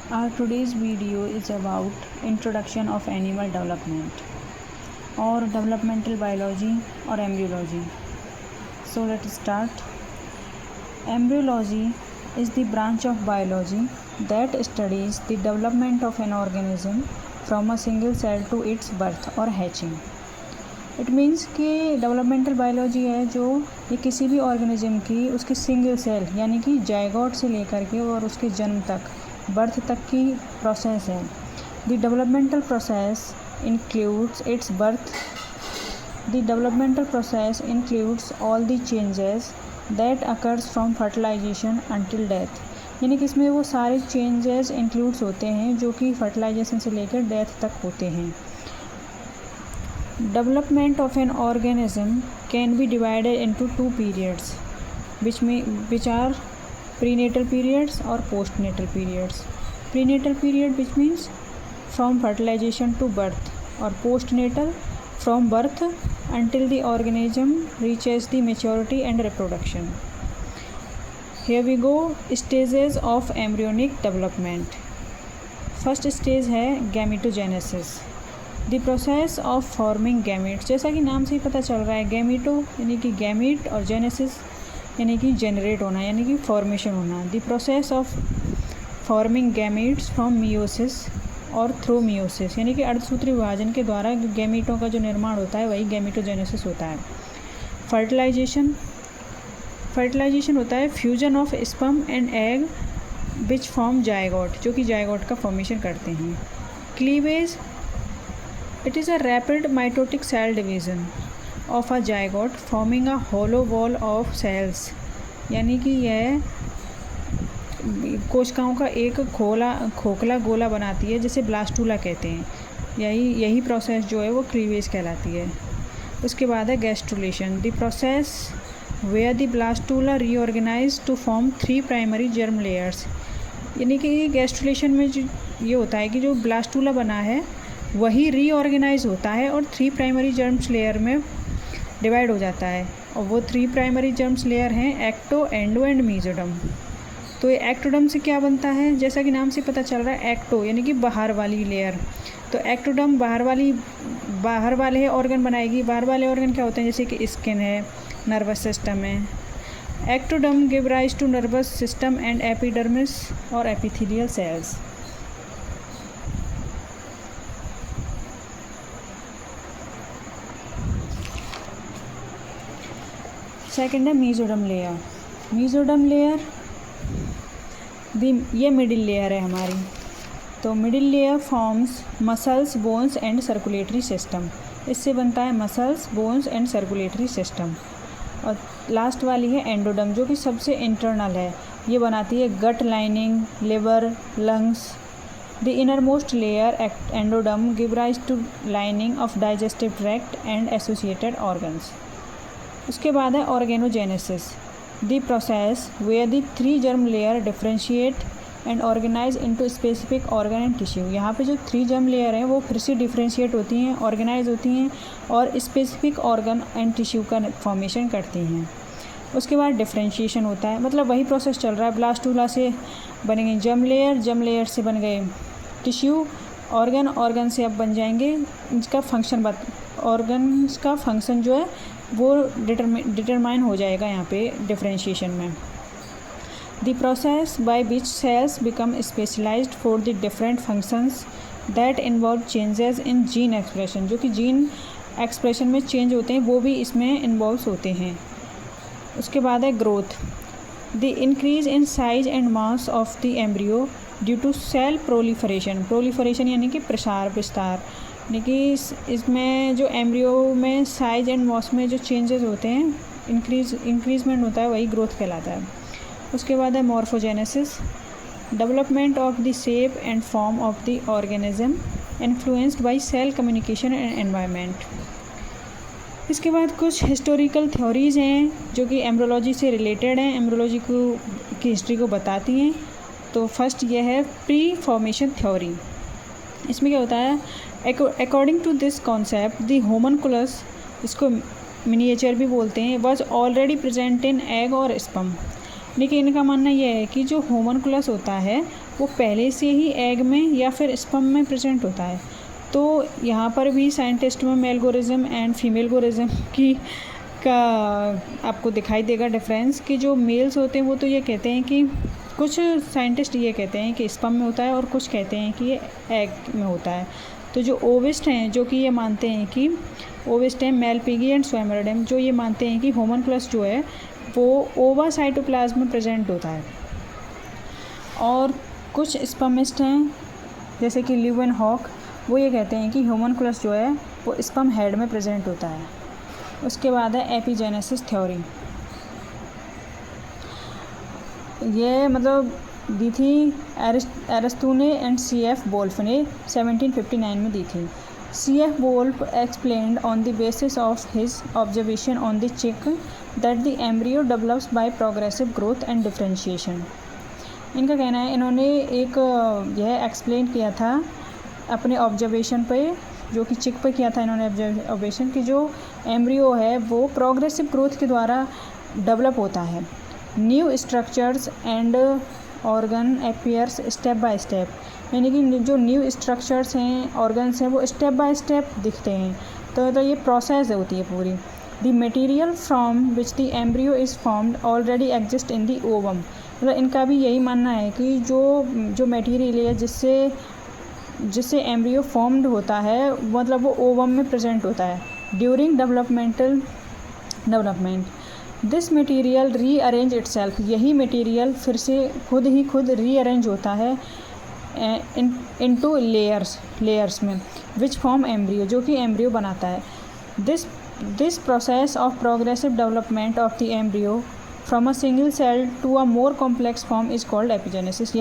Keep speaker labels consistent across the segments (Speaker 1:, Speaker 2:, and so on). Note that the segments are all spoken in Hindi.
Speaker 1: Our today's video is about introduction of animal development or developmental biology or embryology. So let's start. Embryology is the branch of biology that studies the development of an organism from a single cell to its birth or hatching. It means कि डेवलपमेंटल बायोलॉजी है जो ये किसी भी ऑर्गेनिज्म की उसके सिंगल सेल यानी कि जायगोट से लेकर के और उसके जन्म तक बर्थ तक की प्रोसेस है. The developmental process includes its birth. The developmental process includes all the changes that occurs from fertilisation until death. यानी कि इसमें वो सारे चेंजेस इंक्लूड्स होते हैं जो कि फर्टिलाइजेशन से लेकर डेथ तक होते हैं. Development of an organism can be divided into two periods, which are prenatal periods or postnatal periods. Prenatal period which means from fertilization to birth, or postnatal from birth until the organism reaches the maturity and reproduction. Here we go, stages of embryonic development. First stage है gametogenesis. The process of forming gametes. जैसा कि नाम से ही पता चल रहा है, गैमेटो यानी कि गैमेट और जेनेसिस यानी कि जनरेट होना यानी कि फॉर्मेशन होना. The process of forming gametes from meiosis और थ्रू मियोसिस यानी कि अर्धसूत्री विभाजन के द्वारा गैमेटों का जो निर्माण होता है वही गैमेटोजेनेसिस होता है. फर्टिलाइजेशन होता है fusion of sperm and egg which form zygote, जो कि जायगोट का फॉर्मेशन करते हैं. Cleavage. It is a rapid mitotic cell division of a zygote forming a hollow wall of cells. यानी कि यह कोशिकाओं का एक खोखला गोला बनाती है जिसे ब्लास्टूला कहते हैं. यही प्रोसेस जो है वो क्लीवेज कहलाती है. उसके बाद है gastrulation. The process where the blastula reorganise to form 3 primary germ layers. यानी कि गैस्ट्रुलेशन में जो ये होता है कि जो ब्लास्टूला बना है वही रीऑर्गेनाइज होता है और 3 प्राइमरी जर्म्स लेयर में डिवाइड हो जाता है. और वो 3 प्राइमरी जर्म्स लेयर हैं एक्टो, एंडो एंड मीजोडम. तो ये एक्टोडम से क्या बनता है, जैसा कि नाम से पता चल रहा है, एक्टो यानी कि बाहर वाली लेयर. तो एक्टोडम बाहर वाले ऑर्गन बनाएगी. बाहर वाले ऑर्गन क्या होते हैं, जैसे कि स्किन है, नर्वस सिस्टम है. Ectoderm give rise to nervous system and epidermis और एपिथेलियल सेल्स. सेकेंड है मीजोडम लेयर. मीजोडम लेयर ये मिडिल लेयर है हमारी. तो middle layer forms muscles, bones and circulatory system. इससे बनता है muscles, bones and circulatory system. और लास्ट वाली है एंडोडम जो कि सबसे इंटरनल है. ये बनाती है gut lining, liver, lungs. The innermost layer endoderm give rise to lining of digestive tract and associated organs. उसके बाद है organogenesis. The process where the 3 germ layer differentiate and organize into specific organ and tissue. यहाँ पे जो 3 जर्म लेयर हैं वो फिर से डिफ्रेंशिएट होती हैं, ऑर्गेनाइज होती हैं और स्पेसिफिक ऑर्गन एंड टिश्यू का फॉर्मेशन करती हैं. उसके बाद डिफ्रेंशिएशन होता है, मतलब वही प्रोसेस चल रहा है. ब्लास्टूला से बनेंगे जर्म लेयर, जर्म लेयर से बन गए टिश्यू, ऑर्गन से अब बन जाएंगे इनका फंक्शन. ऑर्गन्स का फंक्शन जो है वो डिटरमाइन हो जाएगा यहाँ पे डिफ्रेंशिएशन में. The process by which cells become specialised for the different functions that involve changes in gene expression. जो कि जीन एक्सप्रेशन में चेंज होते हैं वो भी इसमें इन्वॉल्व होते हैं. उसके बाद है growth. The increase in size and mass of the embryo due to cell proliferation यानी कि प्रसार विस्तार. यानी कि इसमें जो एम्ब्रियो में साइज एंड मॉस में जो चेंजेस होते हैं, इंक्रीजमेंट होता है, वही ग्रोथ कहलाता है. उसके बाद है morphogenesis. Development of the shape and form of the organism influenced by cell communication and environment. इसके बाद कुछ हिस्टोरिकल थ्योरीज हैं जो कि एम्ब्रियोलॉजी से रिलेटेड हैं, एम्ब्रियोलॉजी की हिस्ट्री को बताती हैं. तो फर्स्ट ये है प्री फॉर्मेशन थ्योरी. इसमें क्या होता है, according to this concept the homunculus, इसको मिनिएचर भी बोलते हैं, was already present in egg और स्पर्म. लेकिन इनका मानना यह है कि जो होमनकुलस होता है वो पहले से ही एग में या फिर स्पर्म में प्रेजेंट होता है। तो यहाँ पर भी साइंटिस्ट में मेल गोरिज्म एंड फीमेल गोरिज्म का आपको दिखाई देगा डिफरेंस, कि जो मेल्स होते हैं वो तो ये कहते हैं कि कुछ साइंटिस्ट ये कहते हैं कि स्पर्म में होता है और कुछ कहते हैं कि ये एग में होता है। तो जो ओविस्ट हैं जो कि ये मानते हैं कि ओविस्ट हैं मेल पिगी एंड स्वाइमरिडम, जो ये मानते हैं कि होमनक्यूलस जो है वो ओवा साइटोप्लाज्म में प्रेजेंट होता है। और कुछ स्पर्मिस्ट हैं जैसे कि ल्यूवेनहॉक, वो ये कहते हैं कि होमनक्यूलस जो है वो स्पर्म हेड में प्रेजेंट होता है। उसके बाद है एपिजेनेसिस थ्योरी। ये मतलब दी थी एरिस्टो ने एंड C.F. वोल्फ ने 1759 में दी थी। C.F. Wolff explained on the basis of his observation on the chick that the embryo develops by progressive growth and differentiation. इनका कहना है, इन्होंने एक यह एक्सप्लेन किया था अपने ऑब्जर्वेशन पे, जो कि चिक पे किया था इन्होंने ऑब्जर्वेशन, कि जो एम्ब्रियो है वो प्रोग्रेसिव ग्रोथ के द्वारा डेवलप होता है। New structures and organ appears step by step, यानी कि जो न्यू स्ट्रक्चर्स हैं ऑर्गन्स हैं वो स्टेप बाय स्टेप दिखते हैं। तो ये प्रोसेस होती है पूरी। The material from which the embryo is formed already exist in the ovum. मतलब इनका भी यही मानना है कि जो मटेरियल है जिससे एम्ब्रियो फॉर्म्ड होता है मतलब वो ओवम में प्रेजेंट होता है during development. This material rearrange itself, यही मटेरियल फिर से खुद रीअरेंज होता है इनटू लेयर्स में, विच फॉर्म एम्ब्रियो, जो कि एम्ब्रियो बनाता है। This process of progressive development of the embryo from a single cell to a more complex form is called epigenesis.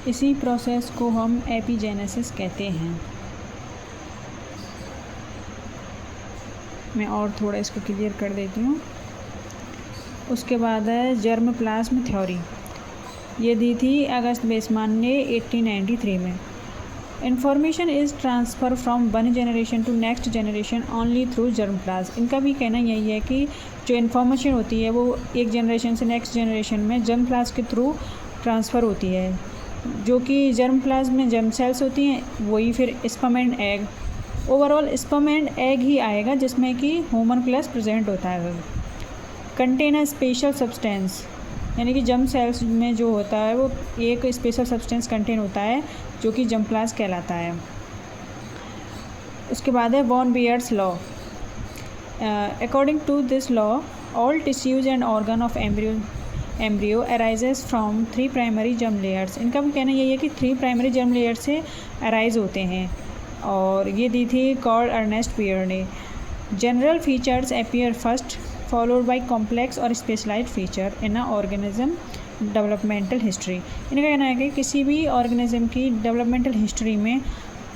Speaker 1: इसी प्रोसेस को हम एपिजेनेसिस कहते हैं। मैं और थोड़ा इसको क्लियर कर देती हूँ। उसके बाद है जर्म प्लाज्म थ्योरी। ये दी थी अगस्त वेसमान ने 1893 में। Information is transfer from one generation to next generation only through germ plasm. इनका भी कहना यही है कि जो इन्फॉर्मेशन होती है वो एक जनरेशन से नेक्स्ट जनरेशन में जर्म प्लाज्म के थ्रू ट्रांसफ़र होती है, जो कि जर्म प्लाज्म में जर्म सेल्स होती हैं, वही फिर sperm and egg, overall sperm and egg ही आएगा जिसमें कि होमनक्यूलस प्रेजेंट होता है। कंटेन अ स्पेशल सब्सटेंस, यानी कि जर्म सेल्स में जो होता है वो एक स्पेशल सब्सटेंस कंटेन होता है जो कि जर्म प्लाज्म कहलाता है। उसके बाद है von Baer's law. According to this law all tissues and organ of embryo arises from 3 primary germ layers. इनका भी कहना यही है कि 3 प्राइमरी जर्म लेयर से अराइज होते हैं, और ये दी थी कार्ल अर्नेस्ट पियर ने। General features appear first followed by complex और specialised feature in a organism developmental history. इनका कहना है कि किसी भी ऑर्गेनिज्म की डेवलपमेंटल हिस्ट्री में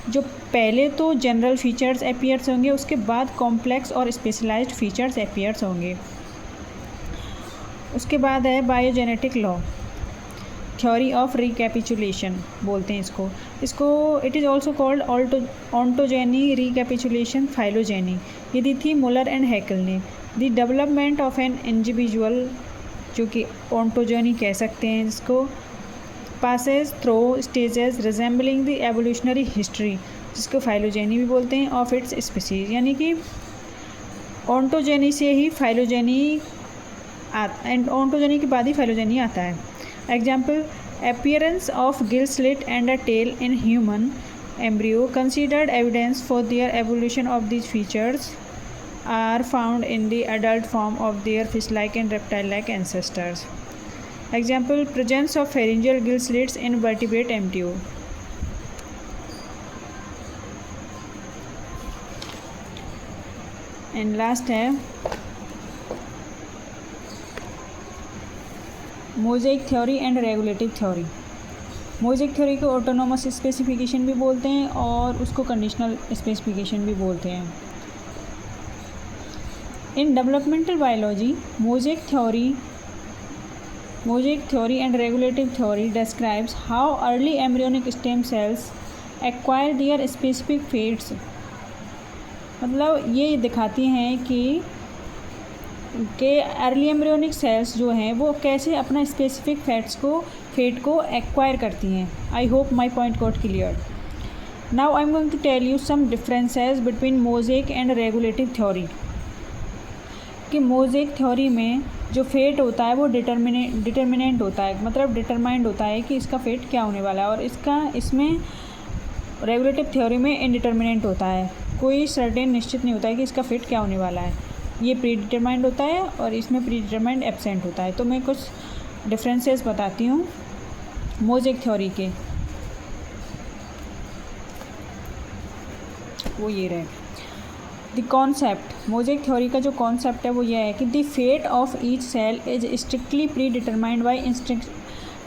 Speaker 1: जो पहले तो जनरल फीचर्स अपीयर्स होंगे, उसके बाद कॉम्प्लेक्स और स्पेशलाइज्ड फीचर्स अपीयर्स होंगे। उसके बाद है biogenetic law, theory of recapitulation बोलते हैं इसको it is also called ontogeny recapitulation phylogeny. ये दी थी मुलर एंड हैकल ने। The development of an individual, जो कि ऑन्टोजेनी कह सकते हैं इसको, passes through stages resembling the evolutionary history, जिसको फाइलोजेनी भी बोलते हैं, ऑफ इट्स स्पीसीज। यानी कि ऑन्टोजेनी से ही फाइलोजेनी एंड ऑन्टोजेनी के बाद ही फाइलोजेनी आता है। Example appearance of gill slit and a tail in human embryo considered evidence for their evolution of these features are found in the adult form of their fish-like and reptile-like ancestors. Example, presence of pharyngeal gill slits in vertebrate embryo. And last है mosaic theory and regulative theory. Mosaic theory को ऑटोनोमस स्पेसिफिकेशन भी बोलते हैं और उसको कंडीशनल स्पेसिफिकेशन भी बोलते हैं। In developmental biology mosaic theory and regulative theory describes how early embryonic stem cells acquire their specific fates. मतलब ये दिखाती हैं कि के अर्ली एम्ब्रियोनिक सेल्स जो हैं वो कैसे अपना स्पेसिफिक फेट को एक्वायर करती हैं। I hope my point got clear. Now I am going to tell you some differences between mosaic and regulative theory. कि मोज़ेक थ्योरी में जो फेट होता है वो डिटर्मिनेंट होता है, मतलब डिटरमाइंड होता है कि इसका फेट क्या होने वाला है, और इसमें रेगुलेटिव थ्योरी में इनडिटर्मिनेंट होता है, कोई सर्टेन निश्चित नहीं होता है कि इसका फेट क्या होने वाला है। ये प्री डिटरमाइंड होता है और इसमें प्री डिटरमाइंड एब्सेंट होता है। तो मैं कुछ डिफरेंसेस बताती हूँ मोज़ेक थ्योरी के। वो ये रहे द कॉन्सेप्ट। मोज़ेक थ्योरी का जो कॉन्सेप्ट है वो ये है कि the fate of each cell is strictly predetermined by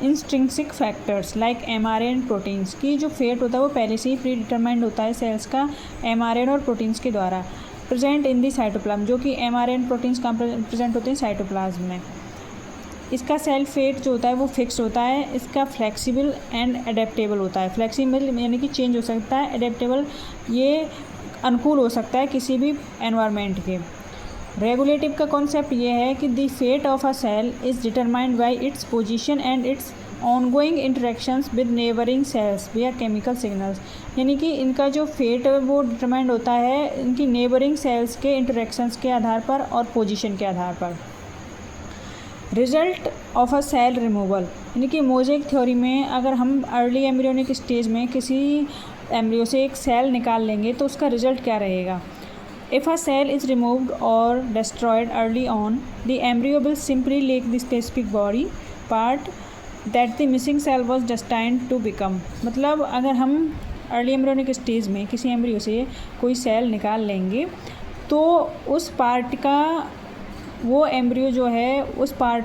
Speaker 1: intrinsic factors like MRN and proteins. की जो फेट होता है वो पहले से ही प्री डिटरमाइंड होता है सेल्स का एमआरएन और प्रोटीन्स के द्वारा, प्रेजेंट इन दी साइटोप्लाज्म। जो कि एमआरएन प्रोटीन्स कहाँ प्रेजेंट होते हैं, साइटोप्लाज्म में। इसका सेल फेट जो होता है वो फिक्स होता है। इसका फ्लेक्सिबल एंड अडेप्टेबल होता है। फ्लेक्सिबल यानी कि चेंज हो सकता है, अडेप्टेबल ये अनुकूल हो सकता है किसी भी एनवायरनमेंट के। रेगुलेटिव का कॉन्सेप्ट ये है कि the fate of a cell is determined by its position and its ongoing interactions with neighbouring cells via chemical signals. यानी कि इनका जो फेट है वो डिटरमाइंड होता है इनकी नेबरिंग सेल्स के इंटरेक्शंस के आधार पर और पोजीशन के आधार पर। Result of a cell removal, यानी कि मोज़ेक थ्योरी में अगर हम अर्ली एम्ब्रियोनिक स्टेज में किसी एम्ब्रियो से एक सेल निकाल लेंगे तो उसका रिजल्ट क्या रहेगा। If a cell is removed और destroyed early on, the embryo will simply lack the specific body part that the missing cell was destined to become. मतलब अगर हम अर्ली एम्ब्रियोनिक स्टेज में किसी एम्ब्रियो से कोई सेल निकाल लेंगे तो उस पार्ट का वो एम्ब्रियो जो है उस पार्ट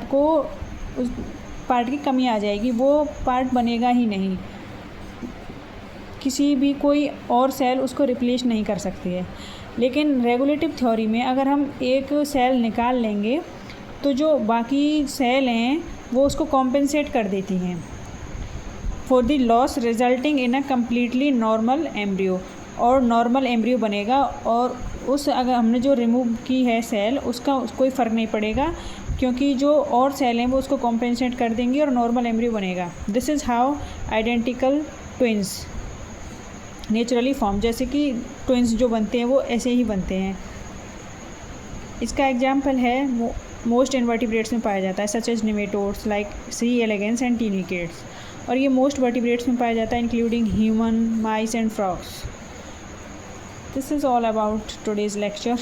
Speaker 1: की कमी आ जाएगी, वो पार्ट बनेगा ही नहीं, किसी भी कोई और सेल उसको रिप्लेस नहीं कर सकती है। लेकिन रेगुलेटिव थ्योरी में अगर हम एक सेल निकाल लेंगे तो जो बाकी सेल हैं वो उसको कॉम्पेंसेट कर देती हैं for the loss resulting in a completely normal embryo, और नॉर्मल एम्ब्रियो बनेगा। और अगर हमने जो रिमूव की है सेल उसका कोई फ़र्क नहीं पड़ेगा क्योंकि जो और सेल हैं वो उसको कॉम्पेंसेट कर देंगी और नॉर्मल एम्ब्रियो बनेगा। This is how identical twins naturally form, जैसे कि ट्विंस जो बनते हैं वो ऐसे ही बनते हैं। इसका एग्जाम्पल है मोस्ट इनवर्टिब्रेट्स में पाया जाता है such as nematodes like C elegans and tunicates, और ये मोस्ट वर्टिब्रेट्स में पाया जाता है including human, mice and frogs. This is all about today's lecture.